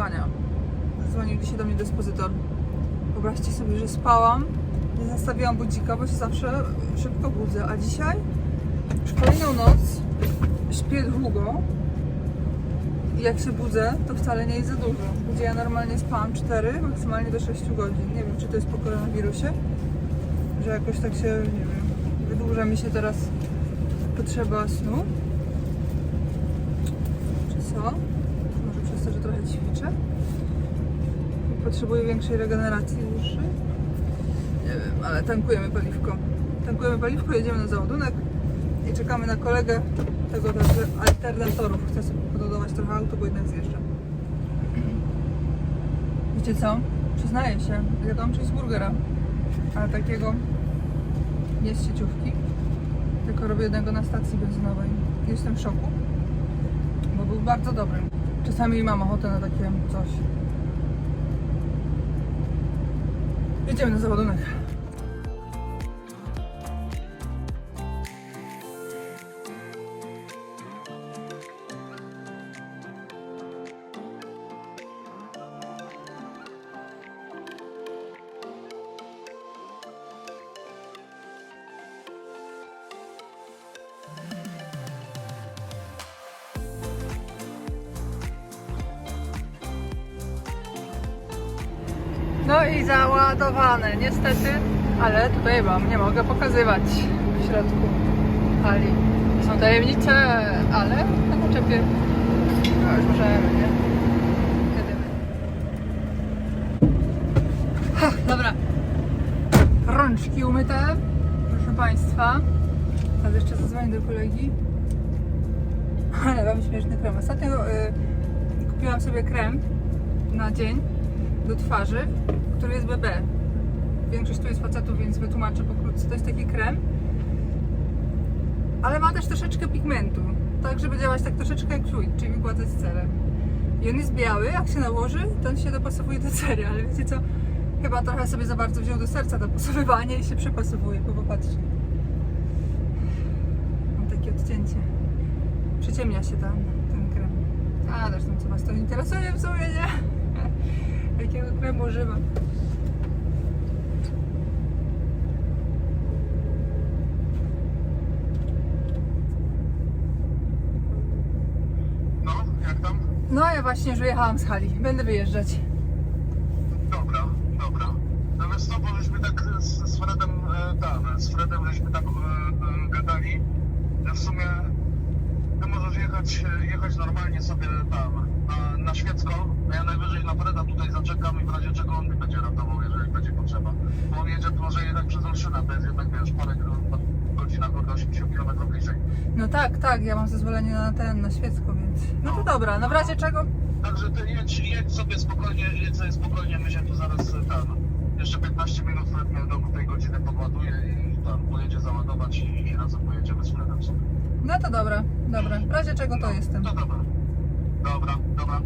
spania. Dzwonił dzisiaj do mnie dyspozytor. Wyobraźcie sobie, że spałam, nie zastawiłam budzika, bo się zawsze szybko budzę, a dzisiaj już kolejną noc śpię długo i jak się budzę, to wcale nie jest za dużo. Gdzie ja normalnie spałam 4, maksymalnie do 6 godzin. Nie wiem, czy to jest po koronawirusie, że jakoś tak się, nie wiem, wydłuża mi się teraz potrzeba snu. Czy co? Może przez to, że trochę ćwiczę? Potrzebuję większej regeneracji dłuższej? Nie wiem, ale tankujemy paliwko. Tankujemy paliwko, jedziemy na załadunek i czekamy na kolegę tego alternatorów. Chcę sobie podładować trochę auto, bo jednak zjeżdżam. Wiecie co? Przyznaję się, jadłam cheeseburgera, ale takiego nie z sieciówki, tylko robię jednego na stacji benzynowej. Jestem w szoku, bo był bardzo dobry. Czasami mam ochotę na takie coś. Jedziemy na załadunek. No i załadowane, niestety, ale tutaj wam nie mogę pokazywać w środku hali. Są tajemnice, ale na naczepie no już możemy, nie? Jedziemy. Ha, dobra. Rączki umyte, proszę Państwa. Teraz jeszcze zadzwonię do kolegi. Ale wam śmieszny krem. Ostatnio kupiłam sobie krem na dzień do twarzy, który jest BB. Większość tu jest facetów, więc wytłumaczę pokrótce. To jest taki krem, ale ma też troszeczkę pigmentu, tak żeby działać tak troszeczkę jak fluid, czyli wygładzać cerę. I on jest biały, jak się nałoży, to on się dopasowuje do cery, ale wiecie co? Chyba trochę sobie za bardzo wziął do serca dopasowywanie i się przepasowuje, bo popatrzcie. Mam takie odcięcie. Przyciemnia się ten krem. A zresztą co was to interesuje w sumie, nie? Jakiego kremu używam. No, jak tam? No ja właśnie już wyjechałam z hali. Będę wyjeżdżać. Dobra. No wiesz co, bo żeśmy tak z Fredem, z Fredem żeśmy tak gadali, że w sumie ty możesz jechać normalnie sobie tam, na Świecką, a ja najwyżej na Freda tutaj zaczekam i w razie czego on mi będzie ratował, jeżeli będzie potrzeba. Bo on jedzie, może jechać przez Olszynę, to jest jednak, wiesz, parę godzinach, do 80 km bliżej. No tak, ja mam zezwolenie na Świecką, więc... No to dobra, no w razie czego... Także ty jedź sobie spokojnie, my się tu zaraz tam, jeszcze 15 minut Fred mnie do tej godziny podładuje i tam pojedzie załadować i razem pojedziemy z Fredem sobie. No to dobra. W razie czego to jestem. No dobra.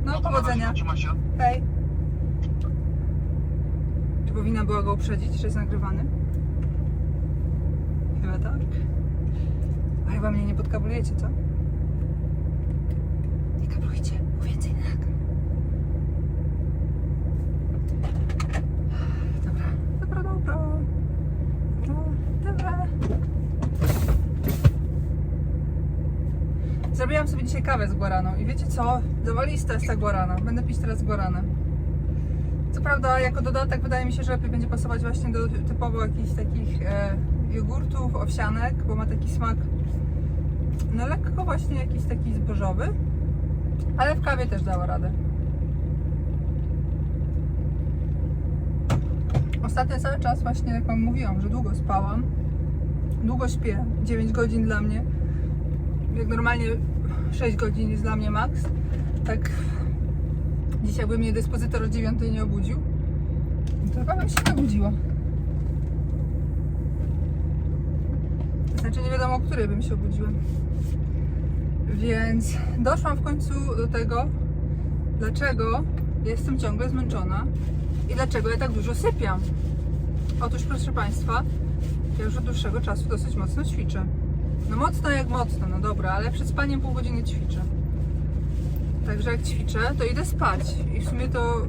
No, to powodzenia. Trzymaj się. Hej. Czy powinna była go uprzedzić, że jest nagrywany? Chyba tak. A chyba mnie nie podkablujecie, co? Nie kablujcie, bo więcej nie nagram. Dobra. Zrobiłam sobie dzisiaj kawę z guaraną i wiecie co? Zawalista jest ta guarana. Będę pić teraz guaranę. Co prawda jako dodatek wydaje mi się, że lepiej będzie pasować właśnie do typowo jakichś takich jogurtów, owsianek, bo ma taki smak no lekko właśnie jakiś taki zbożowy, ale w kawie też dało radę. Ostatnio cały czas właśnie, jak wam mówiłam, że długo spałam, długo śpię, 9 godzin dla mnie, jak normalnie 6 godzin jest dla mnie maks, tak dzisiaj by mnie dyspozytor o 9 nie obudził, to chyba bym się nie obudziła. Znaczy nie wiadomo, o której bym się obudziła. Więc doszłam w końcu do tego, dlaczego jestem ciągle zmęczona i dlaczego ja tak dużo sypiam. Otóż, proszę Państwa, ja już od dłuższego czasu dosyć mocno ćwiczę. No mocno jak mocno, no dobra, ale przed spaniem pół godziny ćwiczę. Także jak ćwiczę, to idę spać i w sumie to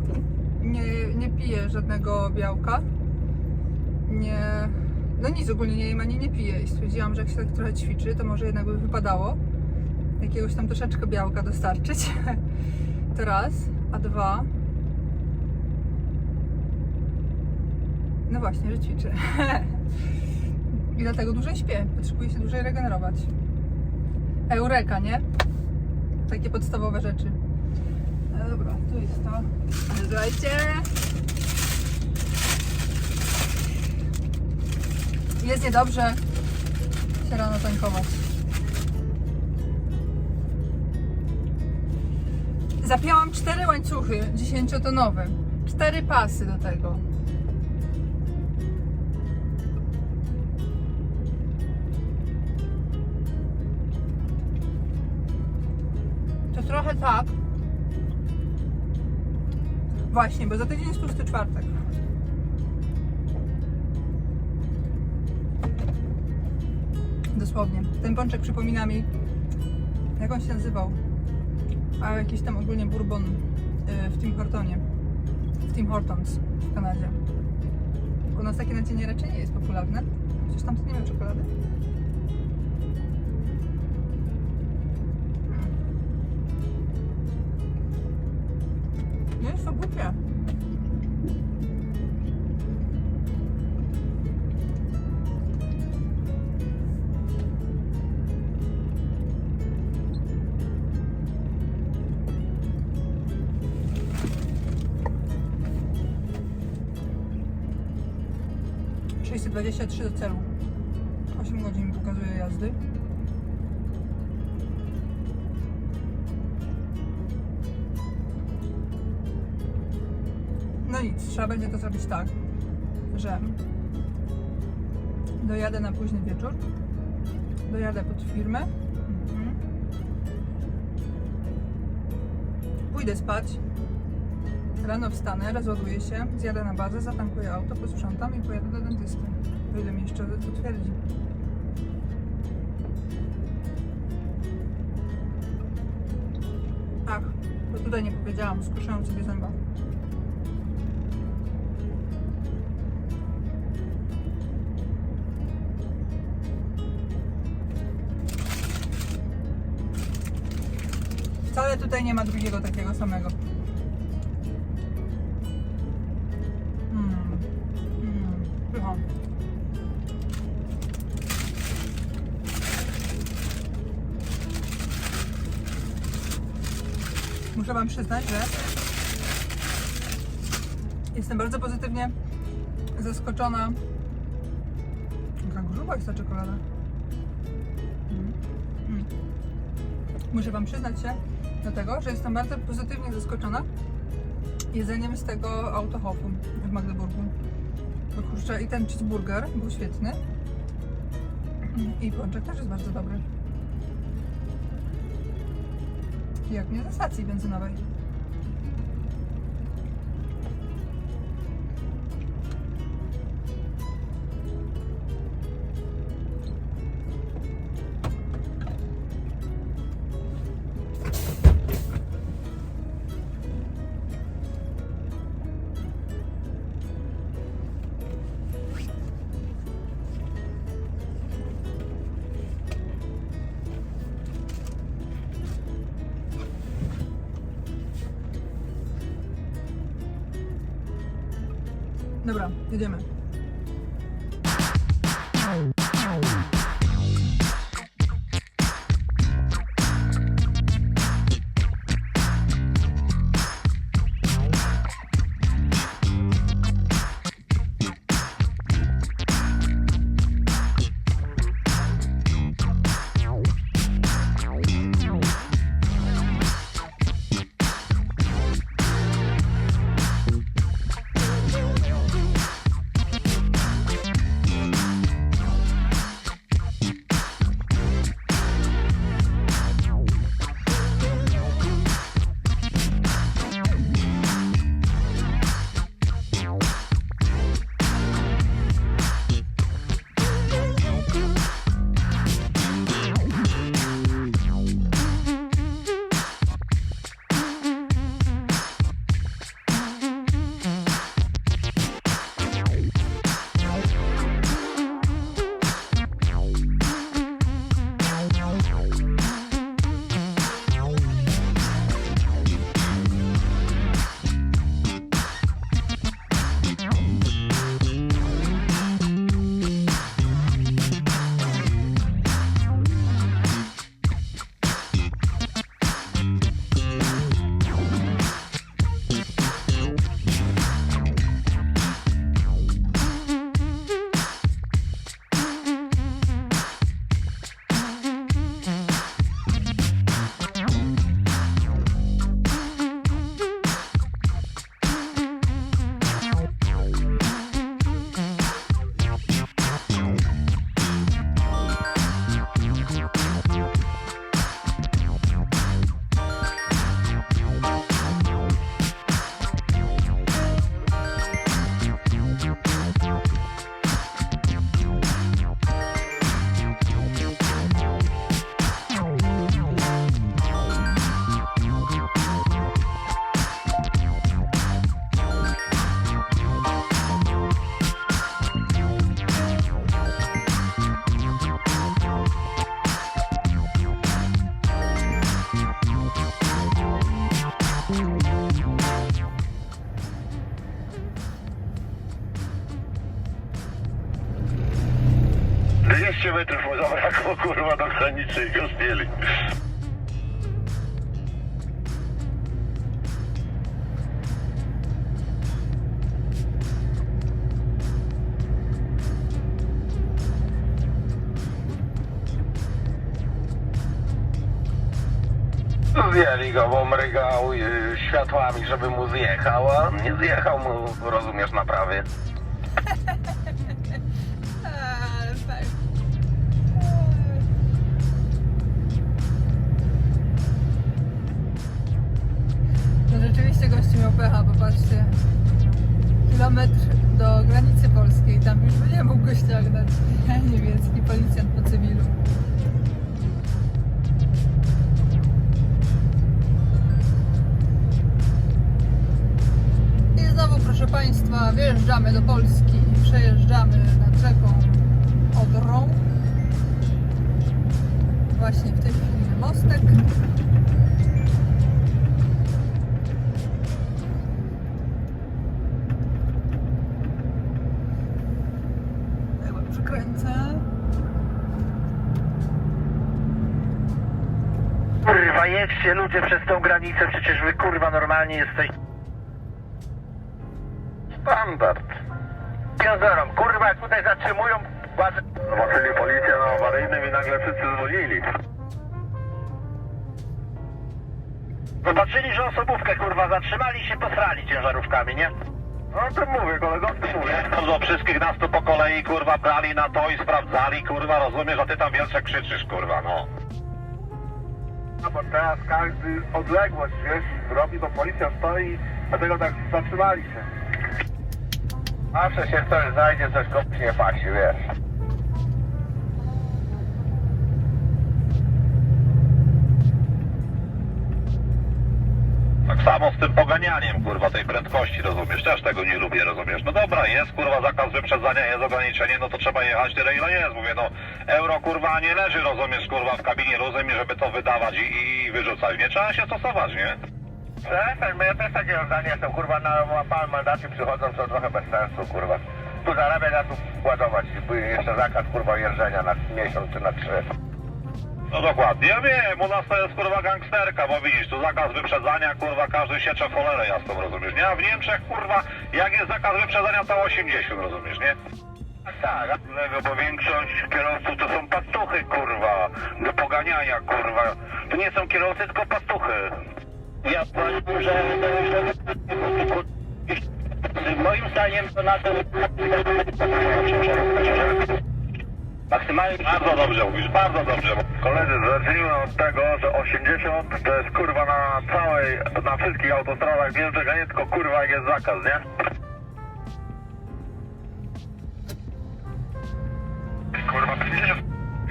nie piję żadnego białka. No nic, ogólnie nie jem ani nie piję i stwierdziłam, że jak się tak trochę ćwiczy, to może jednak by wypadało jakiegoś tam troszeczkę białka dostarczyć. To raz, a dwa, no właśnie, że ćwiczę. I dlatego dłużej śpię, potrzebuję się dłużej regenerować. Eureka, nie? Takie podstawowe rzeczy. No dobra, tu jest to. Słuchajcie. Jest niedobrze się rano tankować. Zapięłam 4 łańcuchy 10-tonowe. 4 pasy do tego. To trochę tak. Właśnie, bo za tydzień jest tłusty czwartek. Dosłownie. Ten pączek przypomina mi, jak on się nazywał? A jakiś tam ogólnie bourbon w Tim Hortonie. W Tim Hortons w Kanadzie. U nas takie nadzienie raczej nie jest popularne. Chociaż tam to nie ma czekolady. Nie jest to głupie. ...623 do celu. 8 godzin pokazuje jazdy. No nic, trzeba będzie to zrobić tak, że dojadę na późny wieczór, dojadę pod firmę, pójdę spać, rano wstanę, rozładuję się, zjadę na bazę, zatankuję auto, posprzątam i pojadę do dentysty, o ile mi jeszcze potwierdzi. Ach, bo tutaj nie powiedziałam, skruszyłam sobie zęba. Wcale tutaj nie ma drugiego takiego samego. Pycha. Muszę wam przyznać, że jestem bardzo pozytywnie zaskoczona. Jaka gruba jest ta czekolada. Muszę wam przyznać się do tego, że jestem bardzo pozytywnie zaskoczona jedzeniem z tego Autohofu w Magdeburgu. Bo kurczę, i ten cheeseburger był świetny i pączek też jest bardzo dobry. Jak nie ze stacji benzynowej. Dobra, jedziemy. kurwa do granicy i go zdjęli. Zdjęli go, bo mrygał światłami, żeby mu zjechał, a nie zjechał mu, rozumiesz, na prawie. Ale fajnie. No rzeczywiście gości miał pecha, popatrzcie. Kilometr do granicy polskiej, tam już by nie mógł go ściągnąć. Niemiecki policjant po cywilu. I znowu, proszę Państwa, wjeżdżamy do Polski, przejeżdżamy nad rzeką Odrą. Właśnie w tej chwili na mostek. Chyba przykręcę. Kurwa, jedźcie ludzie przez tą granicę, przecież wy kurwa normalnie jesteś... Standard. Piązorą, kurwa, jak tutaj zatrzymują... Zobaczyli policję na awaryjnym i nagle wszyscy zwolnili. Zobaczyli, że osobówkę kurwa zatrzymali się, posrali ciężarówkami, nie? No o tym mówię, kolego, o tym mówię. No wszystkich nas tu po kolei kurwa brali na to i sprawdzali, kurwa, rozumiesz, a ty tam wielce krzyczysz, kurwa, no. No bo teraz każdy odległość, wiesz, robi, bo policja stoi, dlatego tak zatrzymali się. Zawsze się ktoś znajdzie, coś komuś nie pasi, wiesz. Tak samo z tym poganianiem, kurwa, tej prędkości, rozumiesz? Też tego nie lubię, rozumiesz? No dobra, jest, kurwa, zakaz wyprzedzania, jest ograniczenie, no to trzeba jechać tyle, ile jest. Mówię, no, euro, kurwa, nie leży, rozumiesz, kurwa, w kabinie, rozumiem, żeby to wydawać i wyrzucać. Nie trzeba się stosować, nie? Przestań, bo ja też takiego zdania jestem, kurwa, na łapałem mandaty przychodzą, to trochę bez sensu, kurwa. Tu zarabiać, a tu ładować. Jeszcze zakaz, kurwa, jeżdżenia na miesiąc czy na 3. No dokładnie, ja wiem, u nas to jest kurwa gangsterka, bo widzisz, tu zakaz wyprzedzania, kurwa, każdy siecze w cholerę jasną, rozumiesz, nie? A w Niemczech, kurwa, jak jest zakaz wyprzedzania, to 80, rozumiesz, nie? Tak, bo większość kierowców to są pastuchy, kurwa, do poganiania, kurwa. To nie są kierowcy, tylko pastuchy. Ja powiem, że moim zdaniem to na tym maksymalnie... Bardzo dobrze mówisz, bardzo dobrze. Koledzy, zacznijmy od tego, że 80 to jest kurwa na całej, na wszystkich autostradach w Niemczech, a nie tylko kurwa jak jest zakaz, nie? Kurwa 50,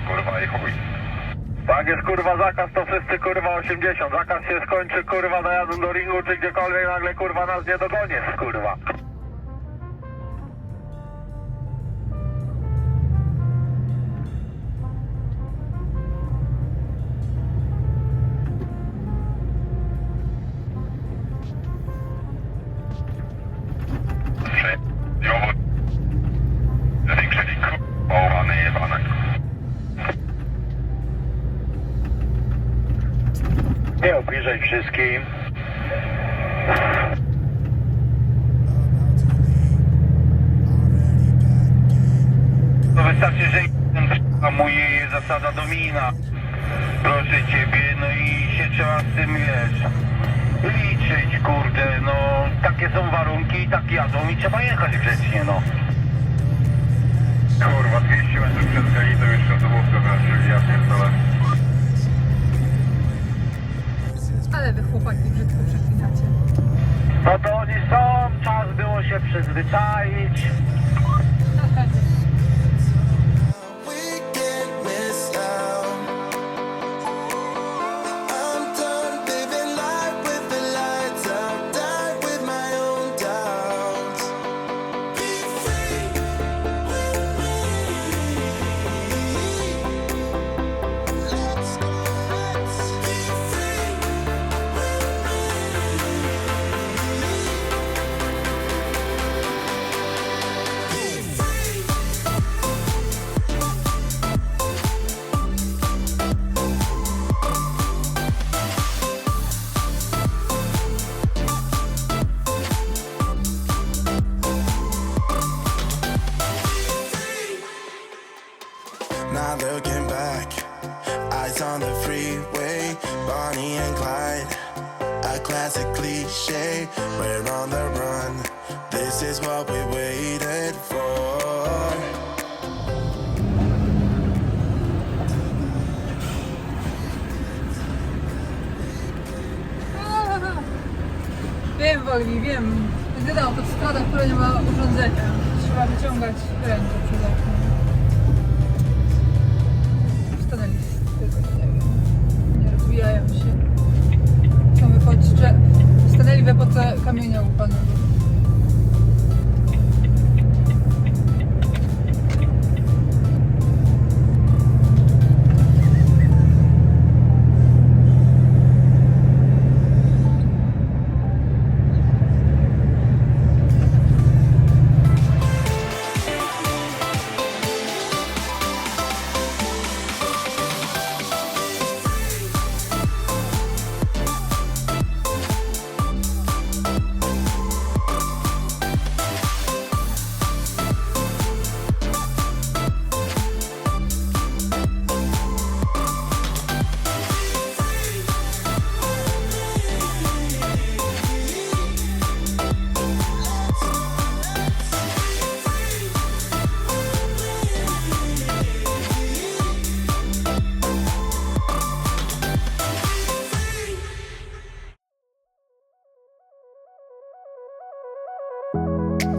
kurwa i chuj. Tak jest kurwa zakaz, to wszyscy kurwa 80. Zakaz się skończy kurwa dojadą do ringu czy gdziekolwiek, nagle kurwa nas nie dogoniesz, kurwa. Nie obliżaj wszystkim. To wystarczy, że hamuje zasada domina. Proszę ciebie, no i się trzeba z tym, wiesz, liczyć, kurde, no takie są warunki i tak jadą i trzeba jechać grzecznie, no. Kurwa, 200 metrów przed granicą jeszcze osobówkę wracili, ja pierdolę. Ale wy chłopaki brzydko przeklinacie. No to oni są, czas było się przyzwyczaić. We can't miss out. I'm done living life with the lights out. Die with my own doubts. Be free with me. Let's go. Let's be free with me. classic cliche. We're on the run. This is what we waited for. Wiem, Woli, wiem. Jedyna autostrada, która nie ma urządzenia. Trzeba wyciągać rękę przez okno. Stanęli tylko, nie wiem. Nie rozwijają się. Są w epoce, stanęli w epoce kamienia łupanego.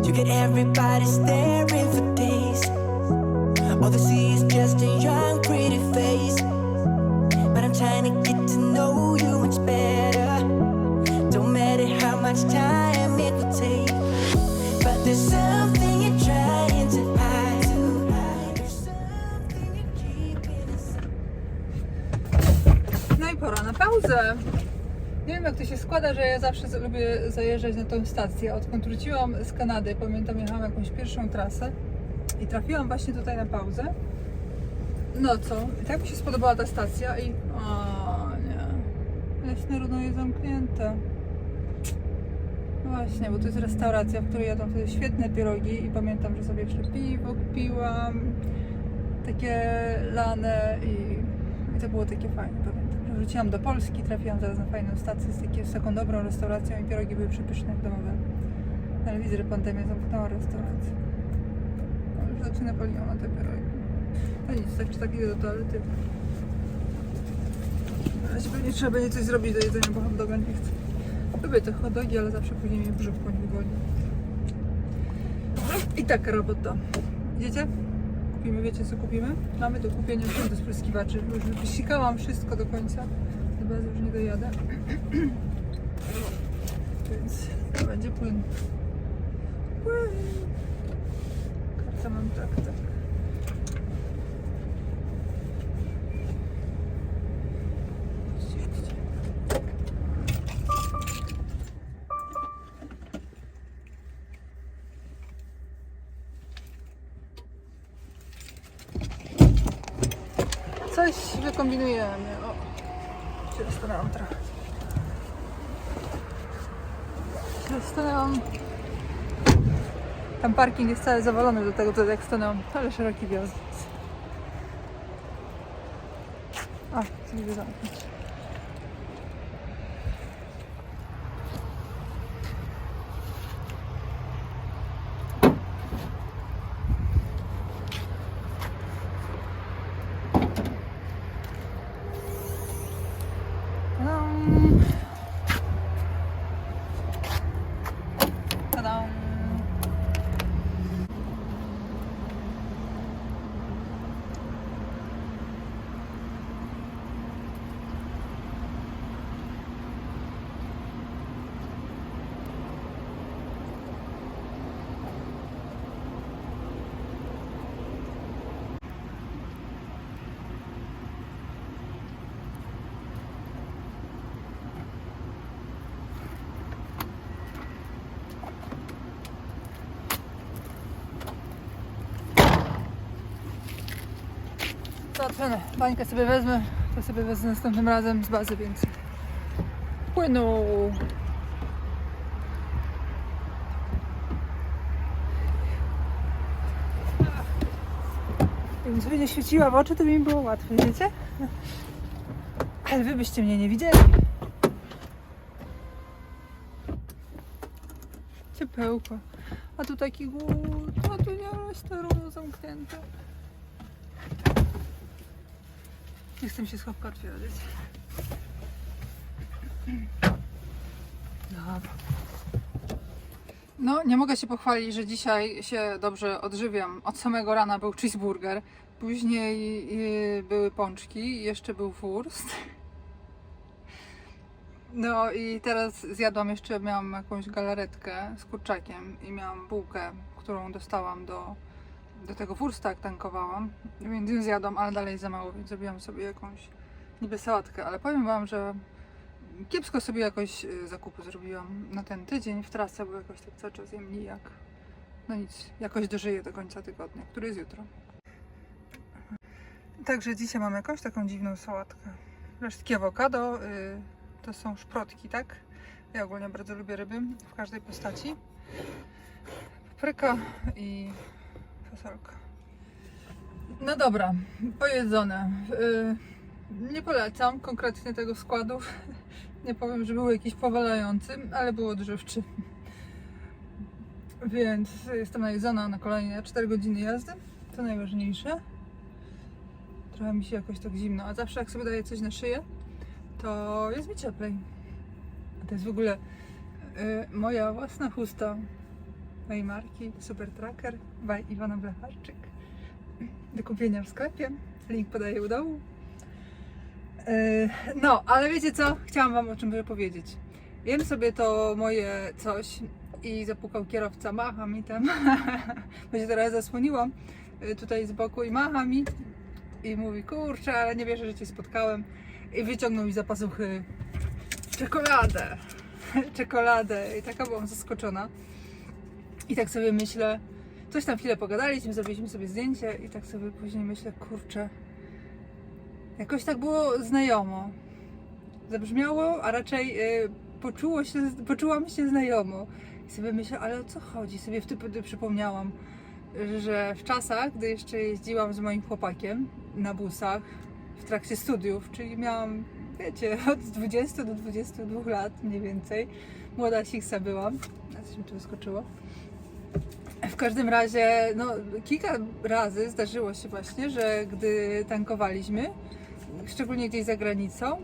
You get everybody staring for days. All they see is just a young, pretty face. But I'm trying to get to know you much better. Don't matter how much time it will take. But there's something you're trying to hide. There's something you're keeping inside. No i pora na pauzę. Nie wiem, jak to się składa, że ja zawsze lubię zajeżdżać na tą stację. Odkąd wróciłam z Kanady, pamiętam, jechałam jakąś pierwszą trasę i trafiłam właśnie tutaj na pauzę. No co? I tak mi się spodobała ta stacja i... O nie. Leśne Runo jest zamknięte. No właśnie, bo to jest restauracja, w której jadłam wtedy świetne pierogi i pamiętam, że sobie jeszcze piwo kupiłam. Takie lane i to było takie fajne, pamiętam. Wróciłam do Polski, trafiłam zaraz na fajną stację z taką dobrą restauracją i pierogi były przepyszne jak domowe. Ale widzę, że pandemia zamknęła restaurację. No, już zaczyna paliła na te pierogi. No nic, tak czy tak idę do toalety. Na razie pewnie trzeba będzie coś zrobić do jedzenia, bo hot doga nie chcę. Lubię te hot dogi, ale zawsze później mnie brzuch po nich boli. I taka robota. Idziecie? Kupimy, wiecie co kupimy? Mamy do kupienia do spryskiwaczy. Już wysikałam wszystko do końca. Chyba już nie dojadę. Więc to będzie płyn. Płyn. Karta mam tak. Coś wykombinujemy. O, się zastanęłam trochę. Tam parking jest cały zawalony do tego, co jak stanęłam. Ale szeroki wjazd. A, co nie zamknąć. Tadam. Załatwione. Bańkę sobie wezmę, to sobie wezmę następnym razem z bazy więcej. Płynu. Jakbym sobie nie świeciła w oczy, to by mi było łatwiej, wiecie? Ale wy byście mnie nie widzieli. Ciepełko. A tu taki głód, a tu nie restaurant zamknięte. Nie chcę mi się schowka otwierać. Dobra. No, nie mogę się pochwalić, że dzisiaj się dobrze odżywiam. Od samego rana był cheeseburger, później były pączki, jeszcze był wurst. No i teraz zjadłam jeszcze, miałam jakąś galaretkę z kurczakiem i miałam bułkę, którą dostałam do tego wursta, jak tankowałam, więc ją zjadłam, ale dalej za mało, więc zrobiłam sobie jakąś niby sałatkę, ale powiem wam, że kiepsko sobie jakoś zakupy zrobiłam na ten tydzień w trasę, bo jakoś tak cały czas jem nijak. No nic, jakoś dożyję do końca tygodnia, który jest jutro. Także dzisiaj mam jakąś taką dziwną sałatkę. Resztki awokado, to są szprotki, tak? Ja ogólnie bardzo lubię ryby w każdej postaci. Papryka i fasolka. No dobra, pojedzone. Nie polecam konkretnie tego składu. Nie powiem, że był jakiś powalający, ale był odżywczy. Więc jestem najedzona na kolejne 4 godziny jazdy. To najważniejsze. Trochę mi się jakoś tak zimno, a zawsze jak sobie daję coś na szyję, to jest mi cieplej. A to jest w ogóle moja własna chusta mojej marki Super Tracker by Iwona Blecharczyk. Do kupienia w sklepie. Link podaję u dołu. No, ale wiecie co? Chciałam wam o czym powiedzieć. Jem sobie to moje coś i zapukał kierowca, macha mi tam. Bo się teraz zasłoniłam tutaj z boku i macha mi. I mówi, kurczę, ale nie wierzę, że cię spotkałem. I wyciągnął mi za pasuchy czekoladę. Czekoladę. I taka byłam zaskoczona. I tak sobie myślę, coś tam chwilę pogadaliśmy, zrobiliśmy sobie zdjęcie i tak sobie później myślę, kurczę, jakoś tak było znajomo. Zabrzmiało, a raczej poczułam się znajomo. I sobie myślę, ale o co chodzi? Sobie wtedy przypomniałam, że w czasach, gdy jeszcze jeździłam z moim chłopakiem na busach w trakcie studiów, czyli miałam, wiecie, od 20 do 22 lat mniej więcej, młoda siksa byłam, a coś mi tu wyskoczyło. W każdym razie, no, kilka razy zdarzyło się właśnie, że gdy tankowaliśmy, szczególnie gdzieś za granicą,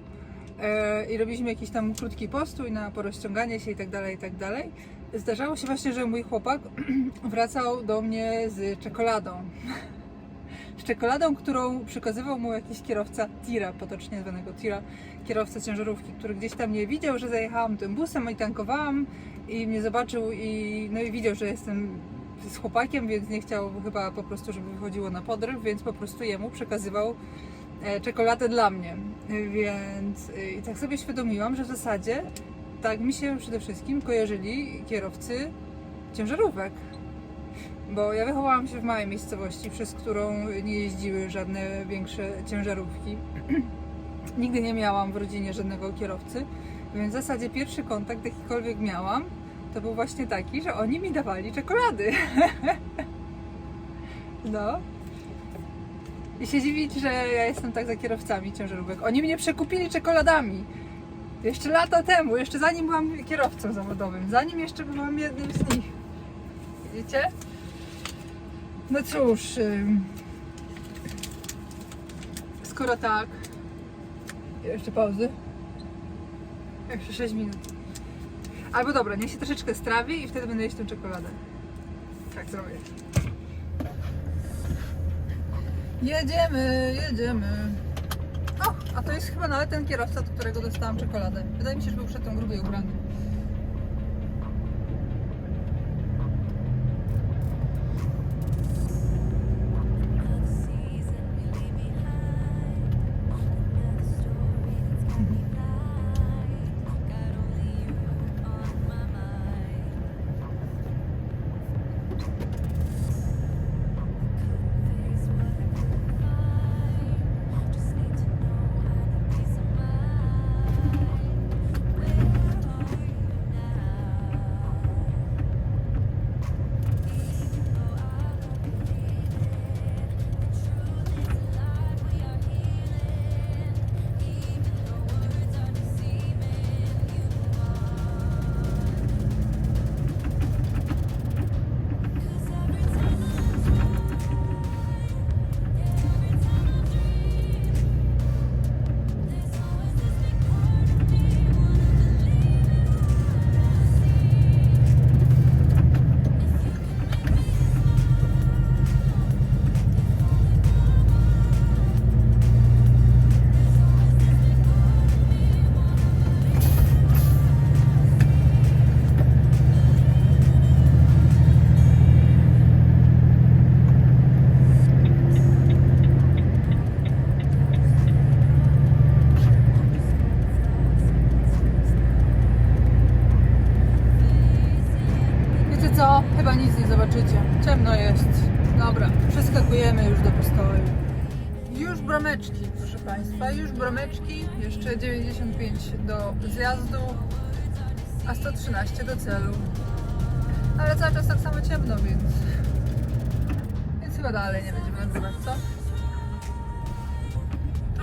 i robiliśmy jakiś tam krótki postój na porozciąganie się i tak dalej, zdarzało się właśnie, że mój chłopak wracał do mnie z czekoladą. Z czekoladą, którą przekazywał mu jakiś kierowca tira, potocznie zwanego tira, kierowca ciężarówki, który gdzieś tam mnie widział, że zajechałam tym busem i tankowałam i mnie zobaczył i widział, że jestem z chłopakiem, więc nie chciał chyba po prostu, żeby wychodziło na podryw, więc po prostu jemu przekazywał czekoladę dla mnie. Więc i tak sobie świadomiłam, że w zasadzie tak mi się przede wszystkim kojarzyli kierowcy ciężarówek. Bo ja wychowałam się w małej miejscowości, przez którą nie jeździły żadne większe ciężarówki. Nigdy nie miałam w rodzinie żadnego kierowcy, więc w zasadzie pierwszy kontakt, jakikolwiek miałam, to był właśnie taki, że oni mi dawali czekolady. No. I się dziwić, że ja jestem tak za kierowcami ciężarówek. Oni mnie przekupili czekoladami. Jeszcze lata temu, jeszcze zanim byłam kierowcą zawodowym, zanim jeszcze byłam jednym z nich. Widzicie? No cóż, skoro tak, jeszcze pauzy, jeszcze 6 minut. Albo dobra, niech się troszeczkę strawi i wtedy będę jeść tę czekoladę. Tak zrobię. Jedziemy. O, a to jest chyba nawet ten kierowca, do którego dostałam czekoladę. Wydaje mi się, że był przedtem grubiej ubrany. Chyba nic nie zobaczycie. Ciemno jest. Dobra, przeskakujemy już do postoju. Już brameczki, proszę Państwa, już brameczki. Jeszcze 95 do zjazdu, a 113 do celu. Ale cały czas tak samo ciemno, więc chyba dalej nie będziemy nagrywać, co?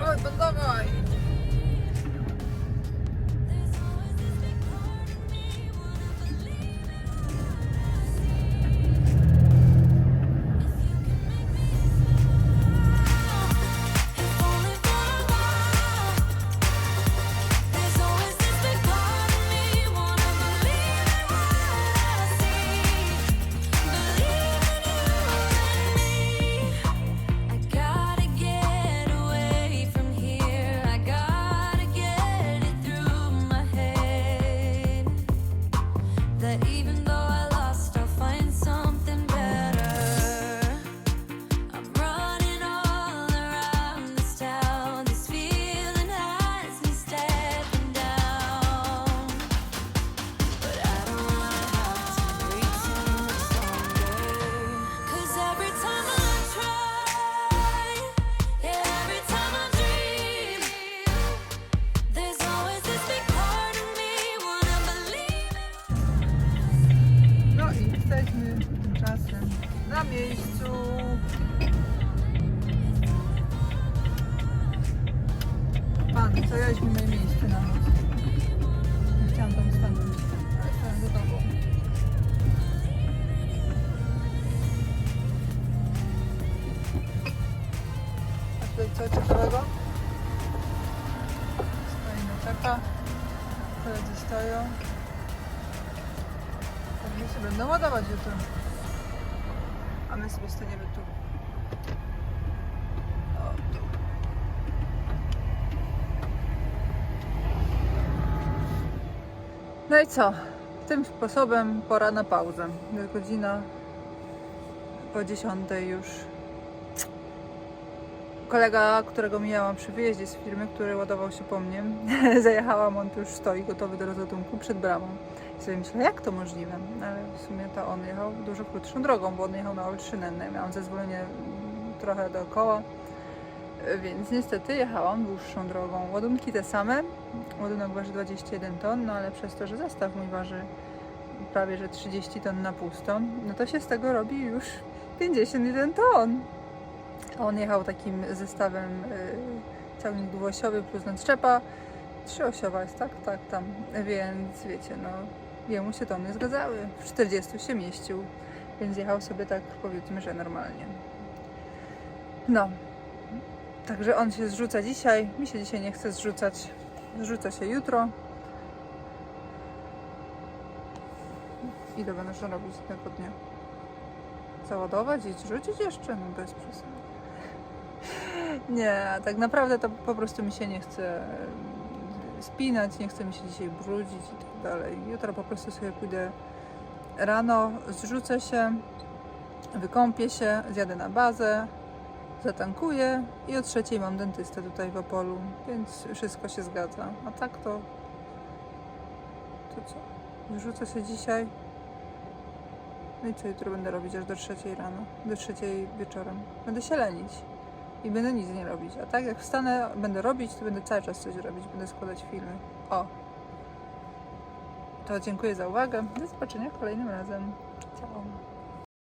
Oj, dawaj! There's always this big part of me wanna believe in what I see, believe in you and me. I gotta get away from here. I gotta get it through my head that even though I lost, I'll find something better. I'm running all around this town. This feeling has me stepping down, but I don't wanna have to pretend it's longer. 'Cause every time I try, yeah, every time I dream, there's always this big part of me wanna believe in. No i jesteśmy tymczasem na miejscu. Pan, zajęliśmy moje miejsce na noc. Nie chciałam tam stanąć, ale stałem za tobą. A tutaj co ciekawego? Stoimy, czeka. Koledzy stoją. Pewnie się będą ładować jutro. A my sobie staniemy tu. O, tu. No i co? Tym sposobem pora na pauzę. Jest godzina po 10 już. Kolega, którego mijałam przy wyjeździe z firmy, który ładował się po mnie, zajechałam, on tu już stoi gotowy do rozładunku przed bramą. I sobie myślę, jak to możliwe? Ale w sumie to on jechał dużo krótszą drogą, bo on jechał na Olszynę. Ja miałam zezwolenie trochę dookoła, więc niestety jechałam dłuższą drogą. Ładunki te same, ładunek waży 21 ton, no ale przez to, że zestaw mój waży prawie że 30 ton na pustą, no to się z tego robi już 51 ton. A on jechał takim zestawem ciągnik dwuosiowy plus nadszczepa, 3-osiowa jest, tak? Tak, tam. Więc wiecie, no jemu się tony zgadzały. W 40 się mieścił, więc jechał sobie tak, powiedzmy, że normalnie. No. Także on się zrzuca dzisiaj. Mi się dzisiaj nie chce zrzucać. Zrzuca się jutro. Ile będziesz robić tego dnia? Załadować i zrzucić jeszcze? No bez przesady. Nie, tak naprawdę to po prostu mi się nie chce spinać, nie chce mi się dzisiaj brudzić i tak dalej. Jutro po prostu sobie pójdę rano, zrzucę się, wykąpię się, zjadę na bazę, zatankuję i o 3:00 mam dentystę tutaj w Opolu, więc wszystko się zgadza. A tak to co? Wyrzucę się dzisiaj. No i co jutro będę robić aż do 3:00 rano, do 3:00 wieczorem. Będę się lenić i będę nic nie robić. A tak jak wstanę, będę robić, to będę cały czas coś robić, będę składać filmy. O! To dziękuję za uwagę. Do zobaczenia kolejnym razem. Ciao!